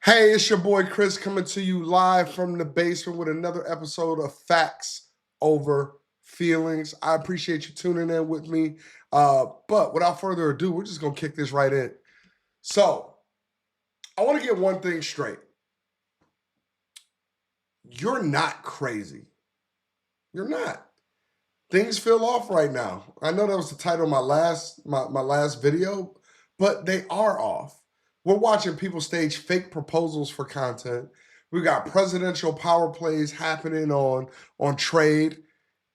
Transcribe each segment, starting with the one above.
Hey, it's your boy Chris coming to you live from the basement with another episode of Facts Over Feelings. I appreciate you tuning in with me. But without further ado, we're just going to kick this right in. So, I want to get one thing straight. You're not crazy. You're not. Things feel off right now. I know that was the title of my last video, but they are off. We're watching people stage fake proposals for content. We got presidential power plays happening on trade.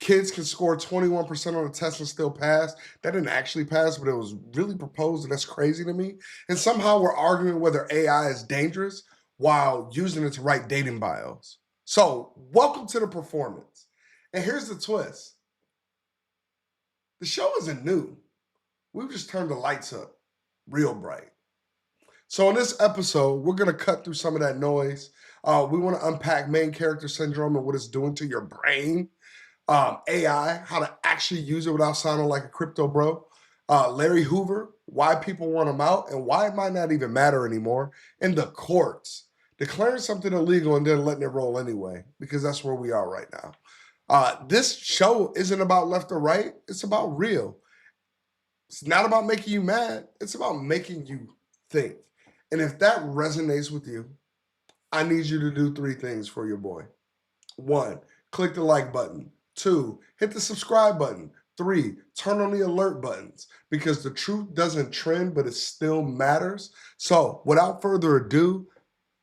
Kids can score 21% on a test and still pass. That didn't actually pass, but it was really proposed, and that's crazy to me. And somehow we're arguing whether AI is dangerous while using it to write dating bios. So, welcome to the performance. And here's the twist. The show isn't new. We've just turned the lights up real bright. So in this episode, we're going to cut through some of that noise. We want to unpack main character syndrome and what it's doing to your brain. AI, how to actually use it without sounding like a crypto bro. Larry Hoover, why people want him out and why it might not even matter anymore. And the courts, declaring something illegal and then letting it roll anyway, because that's where we are right now. This show isn't about left or right. It's about real. It's not about making you mad. It's about making you think. And if that resonates with you, I need you to do three things for your boy. 1, click the like button. 2, hit the subscribe button. 3, turn on the alert buttons, because the truth doesn't trend, but it still matters. So without further ado,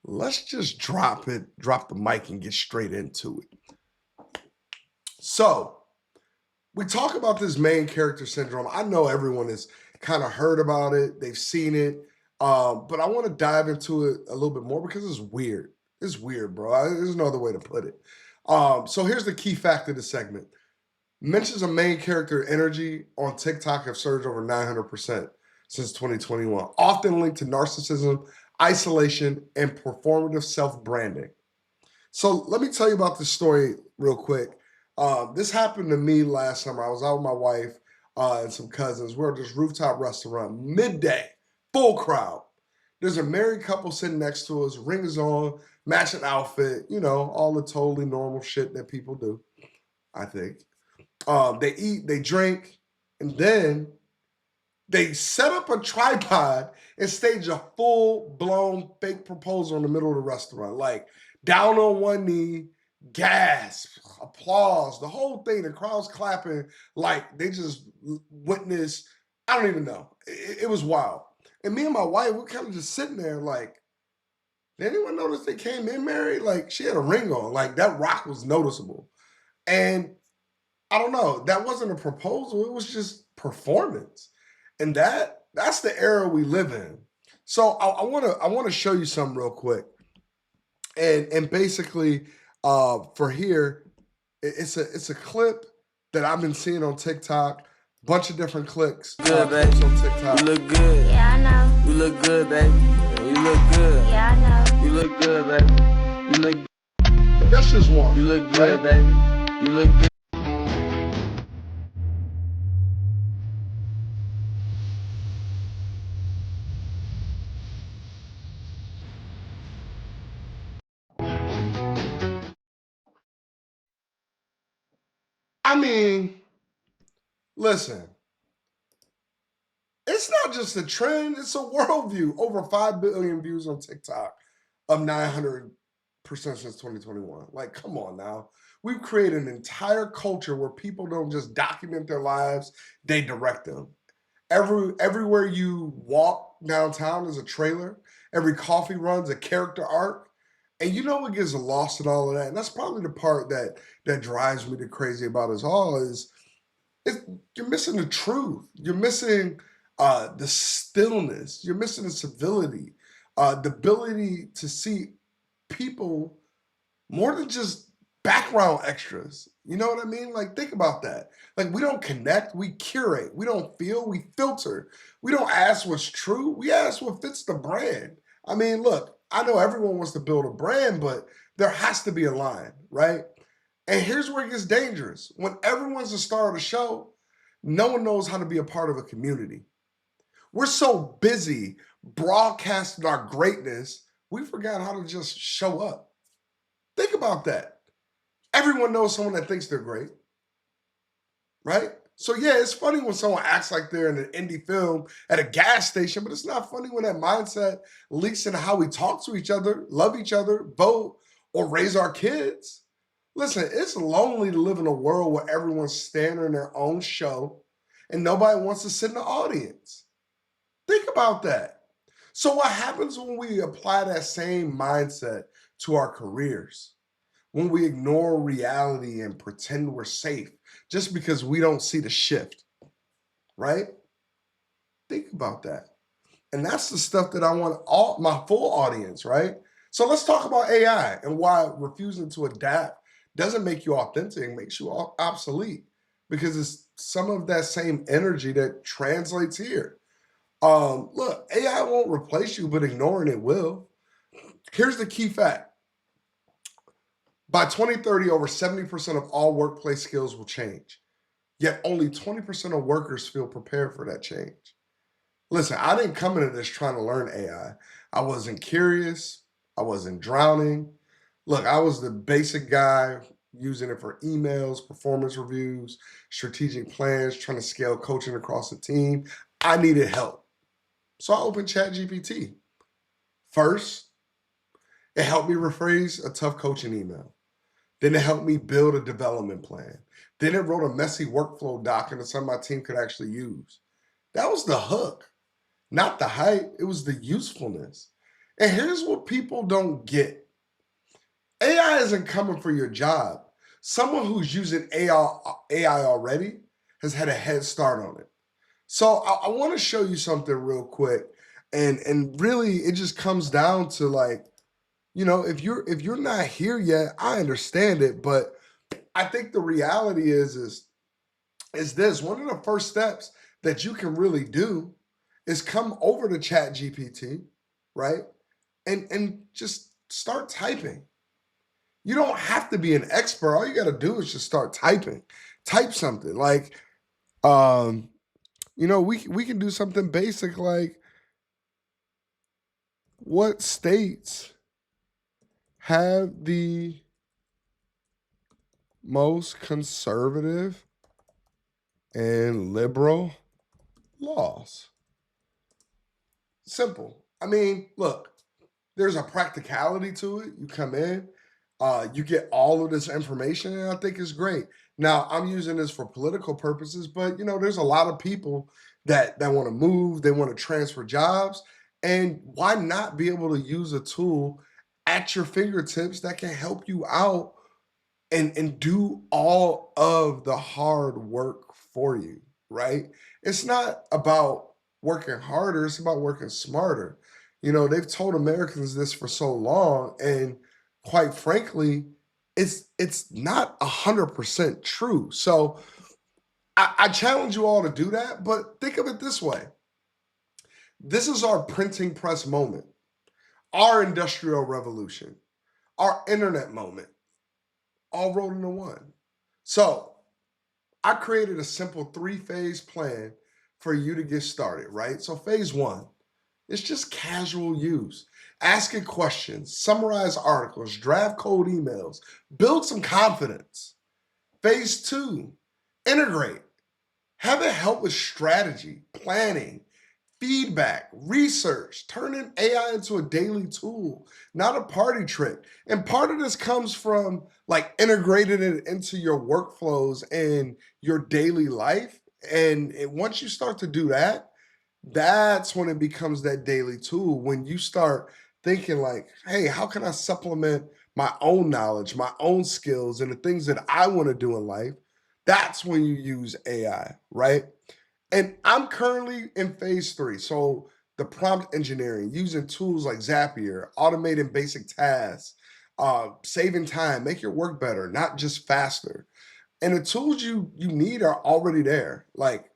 let's just drop the mic and get straight into it. So we talk about this main character syndrome. I know everyone has kind of heard about it. They've seen it. But I want to dive into it a little bit more because it's weird. It's weird, bro. There's no other way to put it. So here's the key fact of the segment. Mentions of main character energy on TikTok have surged over 900% since 2021, often linked to narcissism, isolation, and performative self-branding. So let me tell you about this story real quick. This happened to me last summer. I was out with my wife and some cousins. We're at this rooftop restaurant, midday, full crowd. There's a married couple sitting next to us, ring is on, matching outfit, all the totally normal shit that people do, I think. They eat, they drink, and then they set up a tripod and stage a full-blown fake proposal in the middle of the restaurant. Like, down on one knee, gasp, applause, the whole thing. The crowd's clapping like they just witnessed, I don't even know. It was wild. And me and my wife, we're kind of just sitting there like, did anyone notice they came in married? Like, she had a ring on. Like, that rock was noticeable. And I don't know, that wasn't a proposal. It was just performance. And that's the era we live in. So I want to show you something real quick. And basically, for here, it's a clip that I've been seeing on TikTok. Bunch of different clicks. Good, baby. On TikTok. You look good. Yeah, I know. You look good, baby. You look good. Yeah, I know. You look good, baby. You look. That's just one. You look good, baby. You look good. I mean, listen. It's not just a trend, it's a worldview. Over 5 billion views on TikTok, up 900% since 2021. Like, come on now. We've created an entire culture where people don't just document their lives, they direct them. Everywhere you walk downtown is a trailer. Every coffee run's a character arc. And you know what gets lost in all of that? And that's probably the part that drives me to crazy about us all is you're missing the truth. You're missing the stillness. You're missing the civility, the ability to see people more than just background extras. You know what I mean? Like, think about that. Like, we don't connect, we curate. We don't feel, we filter. We don't ask what's true, we ask what fits the brand. I mean, look, I know everyone wants to build a brand, but there has to be a line, right? And here's where it gets dangerous. When everyone's the star of the show, no one knows how to be a part of a community. We're so busy broadcasting our greatness, we forgot how to just show up. Think about that. Everyone knows someone that thinks they're great, right? So yeah, it's funny when someone acts like they're in an indie film at a gas station, but it's not funny when that mindset leaks into how we talk to each other, love each other, vote, or raise our kids. Listen, it's lonely to live in a world where everyone's standing in their own show and nobody wants to sit in the audience. Think about that. So what happens when we apply that same mindset to our careers? When we ignore reality and pretend we're safe just because we don't see the shift, right? Think about that. And that's the stuff that I want all my full audience, right? So let's talk about AI and why refusing to adapt doesn't make you authentic, it makes you obsolete because it's some of that same energy that translates here. Look, AI won't replace you, but ignoring it will. Here's the key fact. By 2030, over 70% of all workplace skills will change. Yet only 20% of workers feel prepared for that change. Listen, I didn't come into this trying to learn AI. I wasn't curious. I wasn't drowning. Look, I was the basic guy using it for emails, performance reviews, strategic plans, trying to scale coaching across the team. I needed help. So I opened ChatGPT. First, it helped me rephrase a tough coaching email. Then it helped me build a development plan. Then it wrote a messy workflow doc into something my team could actually use. That was the hook, not the hype. It was the usefulness. And here's what people don't get. AI isn't coming for your job. Someone who's using AI already has had a head start on it. So I want to show you something real quick. And really it just comes down to like, if you're not here yet, I understand it, but I think the reality is this. One of the first steps that you can really do is come over to ChatGPT, right? And just start typing. You don't have to be an expert. All you got to do is just start typing. Type something like, we can do something basic like, what states have the most conservative and liberal laws? Simple. I mean, look, there's a practicality to it. You come in, you get all of this information, and I think it's great. Now, I'm using this for political purposes, but there's a lot of people that want to move, they want to transfer jobs, and why not be able to use a tool at your fingertips that can help you out and do all of the hard work for you, right? It's not about working harder, it's about working smarter. They've told Americans this for so long, and quite frankly, it's not 100% true. So I challenge you all to do that, but think of it this way. This is our printing press moment, our industrial revolution, our internet moment, all rolled into one. So I created a simple 3-phase plan for you to get started, right? So phase 1, it's just casual use. Asking questions, summarize articles, draft code emails, build some confidence. Phase 2, integrate. Have it help with strategy, planning, feedback, research, turning AI into a daily tool, not a party trick. And part of this comes from like integrating it into your workflows and your daily life. And once you start to do that, that's when it becomes that daily tool. When you start thinking like, hey, how can I supplement my own knowledge, my own skills, and the things that I want to do in life? That's when you use AI, right? And I'm currently in phase 3. So the prompt engineering, using tools like Zapier, automating basic tasks, saving time, make your work better, not just faster. And the tools you need are already there, like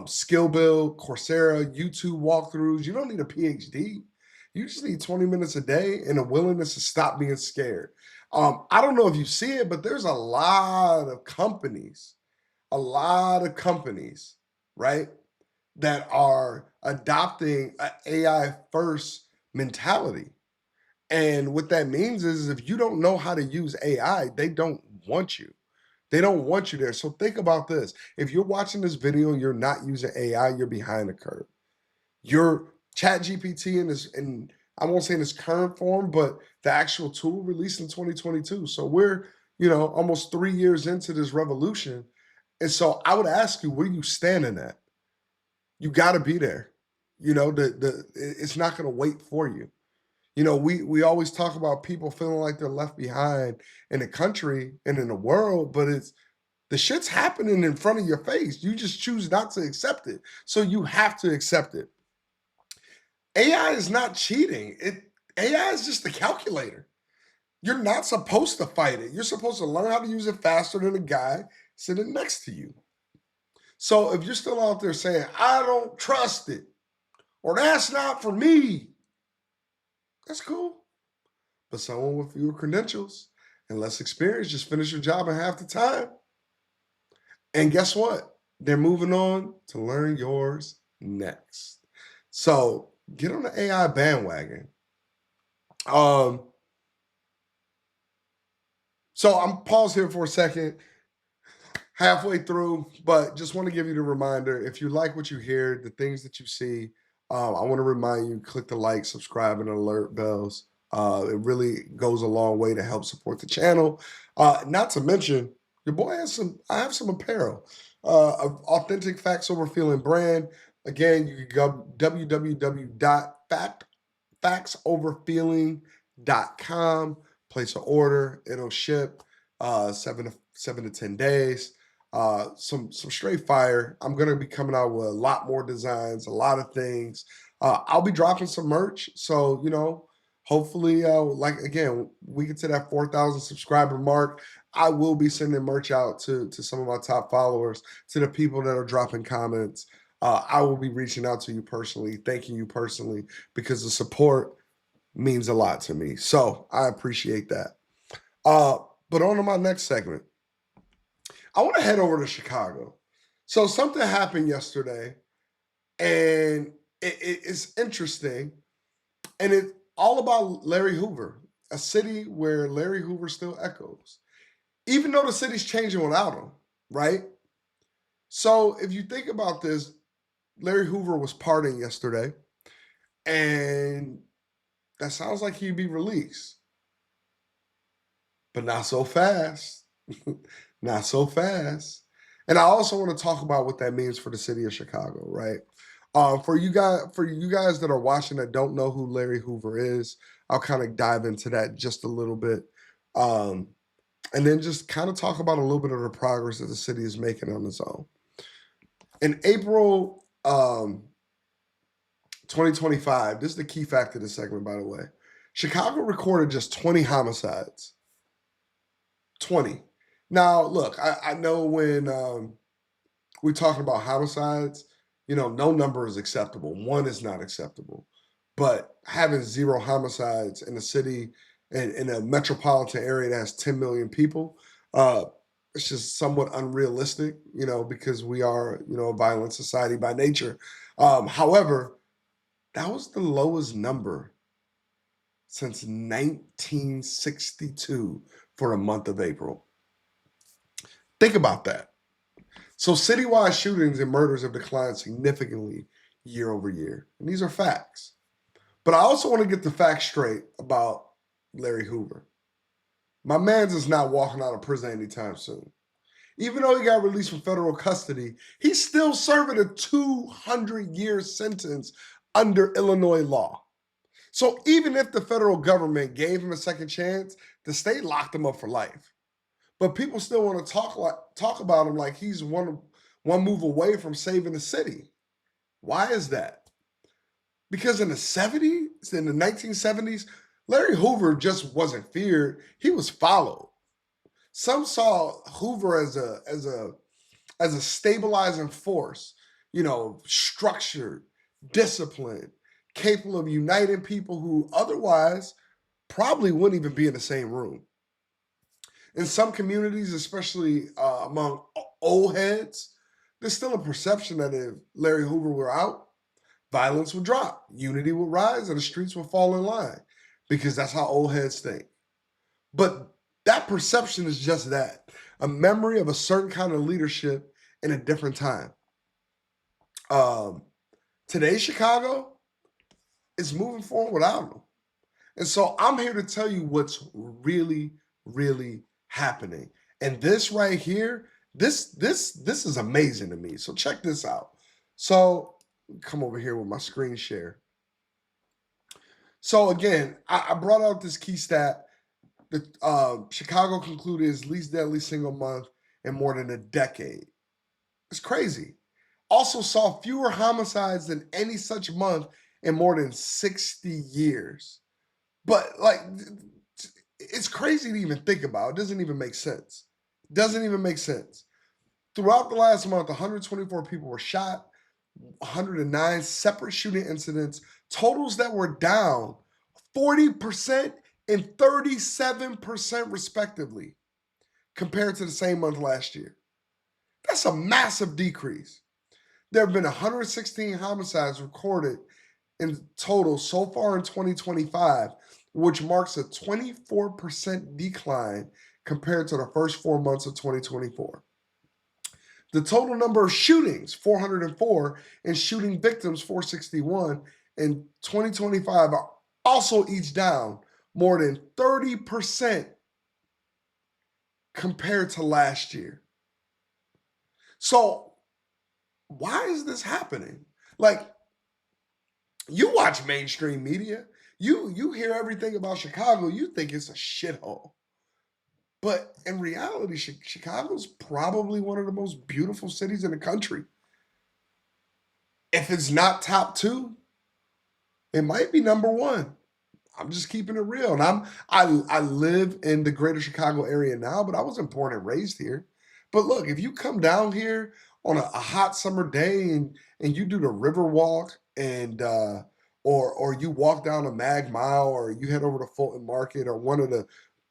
Skill Build, Coursera, YouTube walkthroughs. You don't need a PhD. You just need 20 minutes a day and a willingness to stop being scared. I don't know if you see it, but there's a lot of companies, right, that are adopting an AI first mentality. And what that means is if you don't know how to use AI, they don't want you. They don't want you there. So think about this. If you're watching this video and you're not using AI, you're behind the curve. Your ChatGPT in I won't say in its current form, but the actual tool released in 2022. So we're, almost 3 years into this revolution. And so I would ask you, where you standing at? You got to be there. It's not going to wait for you. We always talk about people feeling like they're left behind in the country and in the world, but the shit's happening in front of your face. You just choose not to accept it. So you have to accept it. AI is not cheating. AI is just a calculator. You're not supposed to fight it. You're supposed to learn how to use it faster than the guy sitting next to you. So if you're still out there saying, I don't trust it, or that's not for me, that's cool. But someone with fewer credentials and less experience just finish your job in half the time. And guess what? They're moving on to learn yours next. So get on the AI bandwagon. So I'm paused here for a second, halfway through, but just want to give you the reminder, if you like what you hear, the things that you see, I want to remind you, click the like, subscribe, and alert bells. It really goes a long way to help support the channel. Not to mention, your boy I have some apparel, authentic Facts Over Feeling brand. Again, you can go www.factsoverfeeling.com, place an order, it'll ship 7 to 10 days. Some straight fire. I'm gonna be coming out with a lot more designs, a lot of things. I'll be dropping some merch, so hopefully, again, we get to that 4,000 subscriber mark. I will be sending merch out to some of my top followers, to the people that are dropping comments. I will be reaching out to you personally, thanking you personally, because the support means a lot to me. So I appreciate that. But on to my next segment. I want to head over to Chicago. So something happened yesterday, and it's interesting, and it's all about Larry Hoover, a city where Larry Hoover still echoes, even though the city's changing without him, right? So if you think about this, Larry Hoover was partying yesterday, and that sounds like he'd be released, but not so fast. Not so fast. And I also want to talk about what that means for the city of Chicago, right? For you guys that are watching that don't know who Larry Hoover is, I'll kind of dive into that just a little bit. And then just kind of talk about a little bit of the progress that the city is making on its own. In April 2025, this is the key fact of this segment, by the way. Chicago recorded just 20 homicides. 20. Now, look, I know when we're talking about homicides, no number is acceptable. 1 is not acceptable. But having 0 homicides in a city, in a metropolitan area that has 10 million people, it's just somewhat unrealistic, because we are, a violent society by nature. However, that was the lowest number since 1962 for a month of April. Think about that. So citywide shootings and murders have declined significantly year over year. And these are facts. But I also want to get the facts straight about Larry Hoover. My man's is not walking out of prison anytime soon. Even though he got released from federal custody, he's still serving a 200-year sentence under Illinois law. So even if the federal government gave him a second chance, the state locked him up for life. But people still want to talk about him like he's one move away from saving the city. Why is that? Because in the 1970s, Larry Hoover just wasn't feared. He was followed. Some saw Hoover as a stabilizing force, structured, disciplined, capable of uniting people who otherwise probably wouldn't even be in the same room. In some communities, especially among old heads, there's still a perception that if Larry Hoover were out, violence would drop, unity would rise, and the streets would fall in line. because that's how old heads think. But that perception is just that, a memory of a certain kind of leadership in a different time. Today's Chicago is moving forward without them. And so I'm here to tell you what's really, really happening. And this right here, this is amazing to me. So check this out. So come over here with my screen share. So again, I brought out this key stat that Chicago concluded its least deadly single month in more than a decade. It's crazy. Also saw fewer homicides than any such month in more than 60 years. But like, it's crazy to even think about. It doesn't even make sense. Doesn't even make sense. Throughout the last month, 124 people were shot, 109 separate shooting incidents, totals that were down 40% and 37% respectively compared to the same month last year. That's a massive decrease. There have been 116 homicides recorded in total so far in 2025, which marks a 24% decline compared to the first 4 months of 2024. The total number of shootings, 404, and shooting victims, 461, in 2025 are also each down more than 30% compared to last year. So why is this happening? Like, you watch mainstream media, you hear everything about Chicago, you think it's a shithole. But in reality, Chicago's probably one of the most beautiful cities in the country. If it's not top 2, it might be number 1. I'm just keeping it real. And I live in the greater Chicago area now, but I wasn't born and raised here. But look, if you come down here on a hot summer day and you do the river walk and or you walk down a Mag Mile, or you head over to Fulton Market, or one of the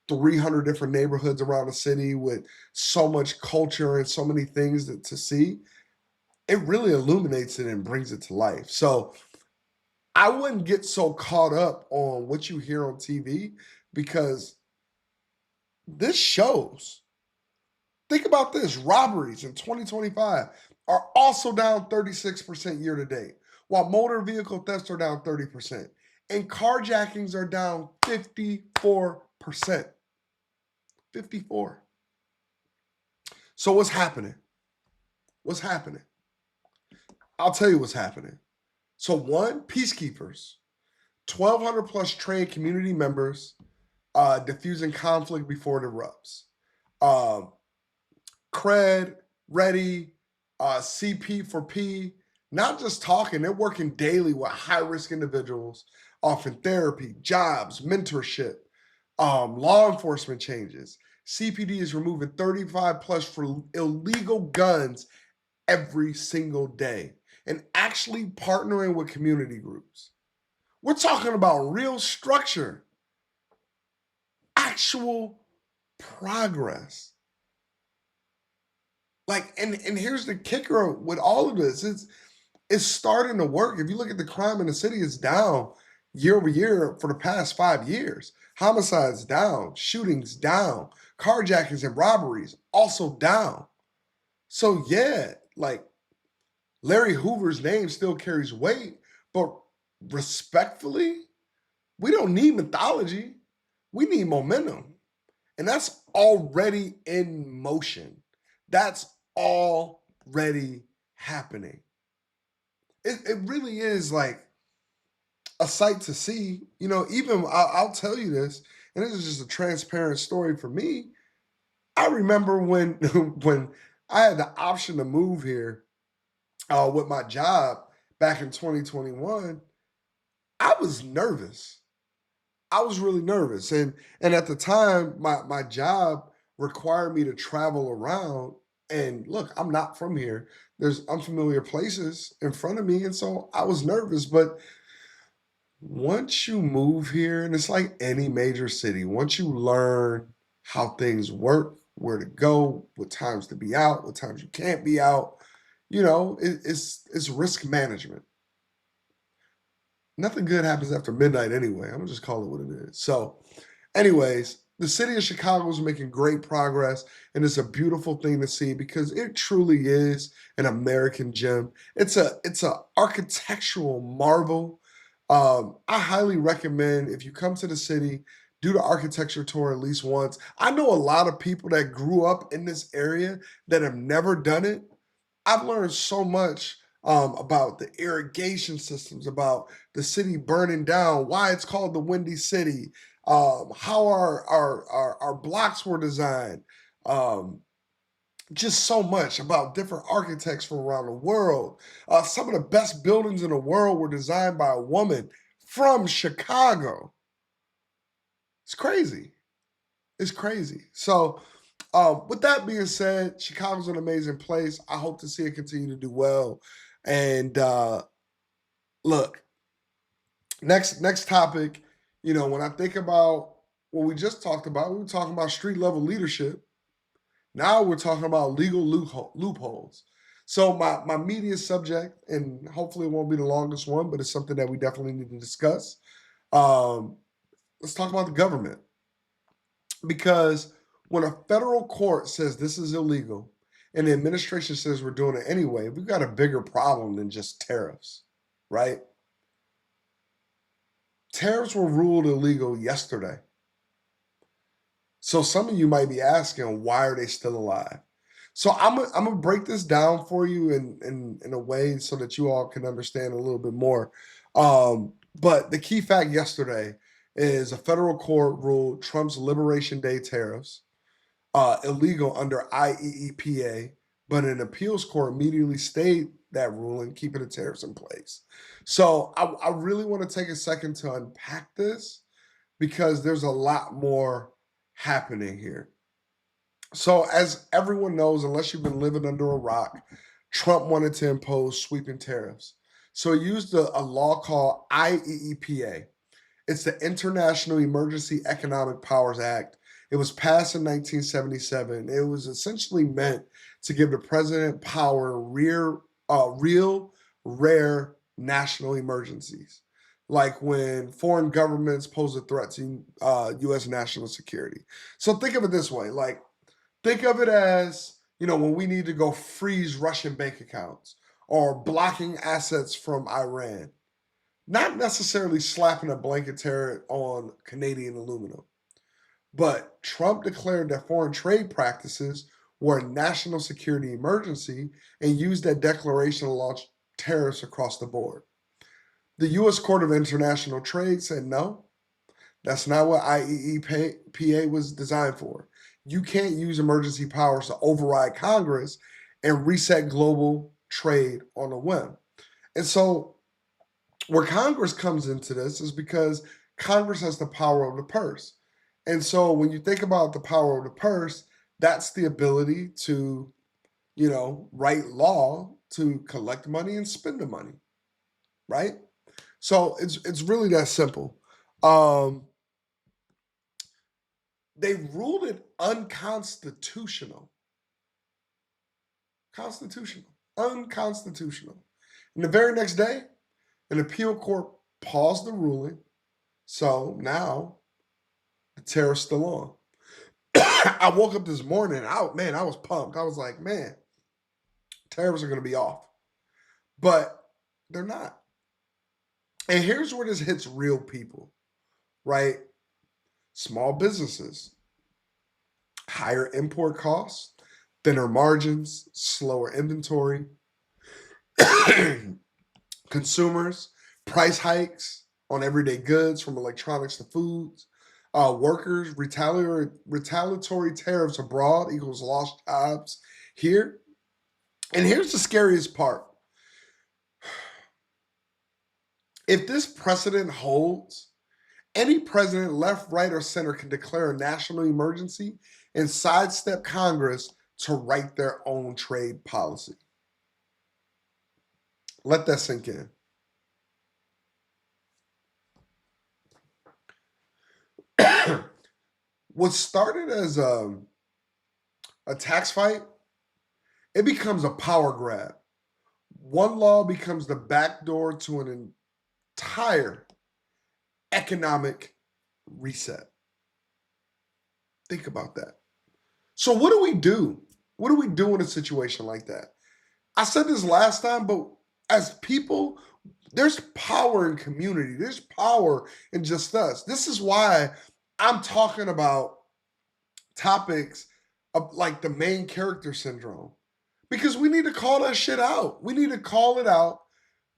300 different neighborhoods around the city with so much culture and so many things to see, it really illuminates it and brings it to life. So I wouldn't get so caught up on what you hear on TV, because this shows. Think about this. Robberies in 2025 are also down 36% year to date, while motor vehicle thefts are down 30%, and carjackings are down 54%. 54. So what's happening? What's happening? I'll tell you what's happening. So one, peacekeepers, 1,200 plus trained community members diffusing conflict before it erupts. CRED, Ready, CP for P, not just talking, they're working daily with high-risk individuals, offering therapy, jobs, mentorship, law enforcement changes. CPD is removing 35 plus for illegal guns every single day, and actually partnering with community groups. We're talking about real structure, actual progress. Like, and here's the kicker with all of this. It's starting to work. If you look at the crime in the city, it's down year over year for the past 5 years. Homicides down, shootings down, carjackings and robberies also down. So yeah, like, Larry Hoover's name still carries weight, but respectfully, we don't need mythology. We need momentum. And that's already in motion. That's already happening. It really is like a sight to see. You know, even I'll tell you this, and this is just a transparent story for me. I remember when when I had the option to move here with my job back in 2021, I was nervous. I was really nervous. And at the time, my job required me to travel around. And look, I'm not from here. There's unfamiliar places in front of me. And so I was nervous. But once you move here, and it's like any major city, once you learn how things work, where to go, what times to be out, what times you can't be out, you know, it's risk management. Nothing good happens after midnight anyway. I'm gonna just call it what it is. So, anyways, the city of Chicago is making great progress, and it's a beautiful thing to see because it truly is an American gem. It's a architectural marvel. I highly recommend if you come to the city, do the architecture tour at least once. I know a lot of people that grew up in this area that have never done it. I've learned so much about the irrigation systems, about the city burning down, why it's called the Windy City, how our blocks were designed, um, just so much about different architects from around the world. Some of the best buildings in the world were designed by a woman from Chicago. It's crazy. It's crazy. So, with that being said, Chicago's an amazing place. I hope to see it continue to do well. And look, next topic. You know, when I think about what we just talked about, we were talking about street level leadership. Now we're talking about legal loopholes. So my media subject, and hopefully it won't be the longest one, but it's something that we definitely need to discuss. Um, let's talk about the government. Because when a federal court says this is illegal and the administration says we're doing it anyway, we've got a bigger problem than just tariffs, right? Tariffs were ruled illegal yesterday. So some of you might be asking, why are they still alive? So I'm gonna break this down for you in a way so that you all can understand a little bit more. But the key fact yesterday is a federal court ruled Trump's Liberation Day tariffs illegal under IEEPA, but an appeals court immediately stayed that ruling, keeping the tariffs in place. So I really want to take a second to unpack this because there's a lot more happening here. So, as everyone knows, unless you've been living under a rock, Trump wanted to impose sweeping tariffs. So, he used a law called IEEPA. It's the International Emergency Economic Powers Act. It was passed in 1977. It was essentially meant to give the president power in real, rare national emergencies, like when foreign governments pose a threat to U.S. national security. So think of it this way: like, think of it as, when we need to go freeze Russian bank accounts or blocking assets from Iran, not necessarily slapping a blanket tariff on Canadian aluminum. But Trump declared that foreign trade practices were a national security emergency and used that declaration to launch tariffs across the board. The U.S. Court of International Trade said no, that's not what IEEPA was designed for. You can't use emergency powers to override Congress and reset global trade on a whim. And so where Congress comes into this is because Congress has the power of the purse. And so when you think about the power of the purse, that's the ability to, write law to collect money and spend the money, right? So it's really that simple. They ruled it unconstitutional. Unconstitutional. And the very next day, an appeal court paused the ruling. So now the tariff's still on. I woke up this morning, I was pumped. I was like, man, tariffs are going to be off. But they're not. And here's where this hits real people, right? Small businesses, higher import costs, thinner margins, slower inventory, consumers, price hikes on everyday goods from electronics to foods, workers, retaliatory tariffs abroad equals lost jobs here. And here's the scariest part. If this precedent holds, any president, left, right, or center, can declare a national emergency and sidestep Congress to write their own trade policy. Let that sink in. What started as a tax fight, it becomes a power grab. One law becomes the backdoor to an entire economic reset. Think about that. So what do we do? What do we do in a situation like that? I said this last time, but as people, there's power in community. There's power in just us. This is why I'm talking about topics of like the main character syndrome. Because we need to call that shit out. We need to call it out,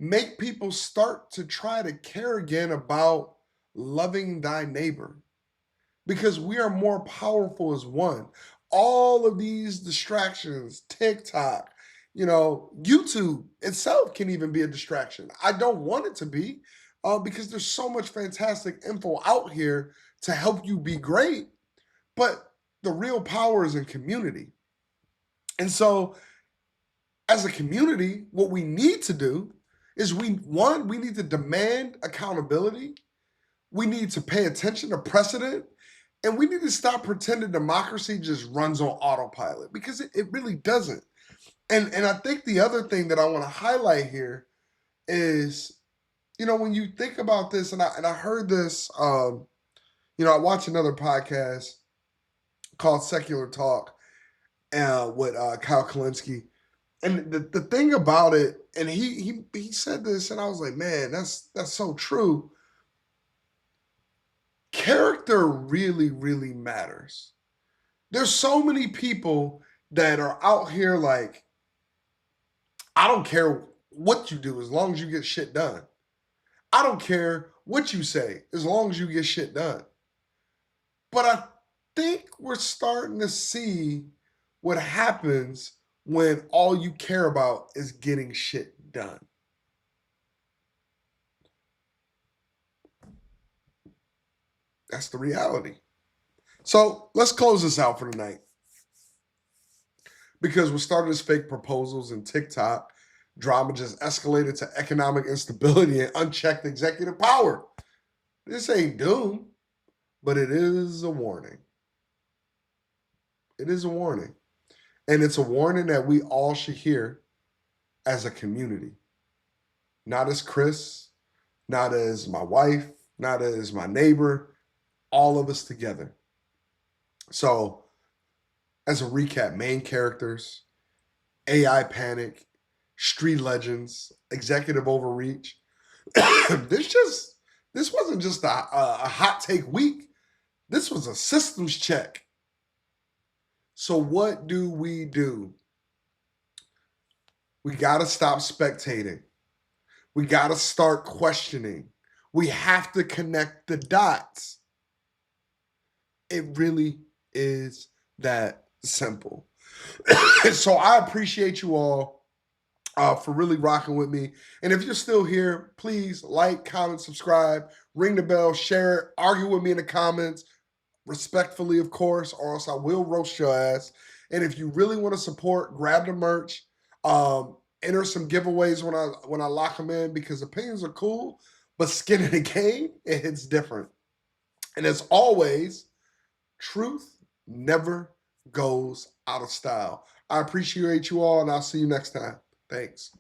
make people start to try to care again about loving thy neighbor. Because we are more powerful as one. All of these distractions, TikTok, YouTube itself can even be a distraction. I don't want it to be because there's so much fantastic info out here to help you be great, but the real power is in community. And so, as a community, what we need to do is we need to demand accountability. We need to pay attention to precedent. And we need to stop pretending democracy just runs on autopilot because it really doesn't. And I think the other thing that I want to highlight here is, when you think about this, and I heard this, I watched another podcast called Secular Talk with Kyle Kalinske. And the thing about it, and he said this, and I was like, man, that's so true. Character really, really matters. There's so many people that are out here like, I don't care what you do as long as you get shit done. I don't care what you say as long as you get shit done. But I think we're starting to see what happens when all you care about is getting shit done. That's the reality. So let's close this out for tonight. Because we're starting to fake proposals and TikTok. Drama just escalated to economic instability and unchecked executive power. This ain't doom, but it is a warning. It is a warning. And it's a warning that we all should hear as a community. Not as Chris, not as my wife, not as my neighbor, all of us together. So, as a recap, main characters, AI panic, street legends, executive overreach. This wasn't just a hot take week. This was a systems check. So what do? We got to stop spectating. We got to start questioning. We have to connect the dots. It really is that simple. So I appreciate you all for really rocking with me. And if you're still here, please like, comment, subscribe, ring the bell, share it, argue with me in the comments, respectfully, of course, or else I will roast your ass. And if you really want to support, grab the merch. Enter some giveaways when I lock them in because opinions are cool, but skin in the game, it hits different. And as always, truth never goes out of style. I appreciate you all, and I'll see you next time. Thanks.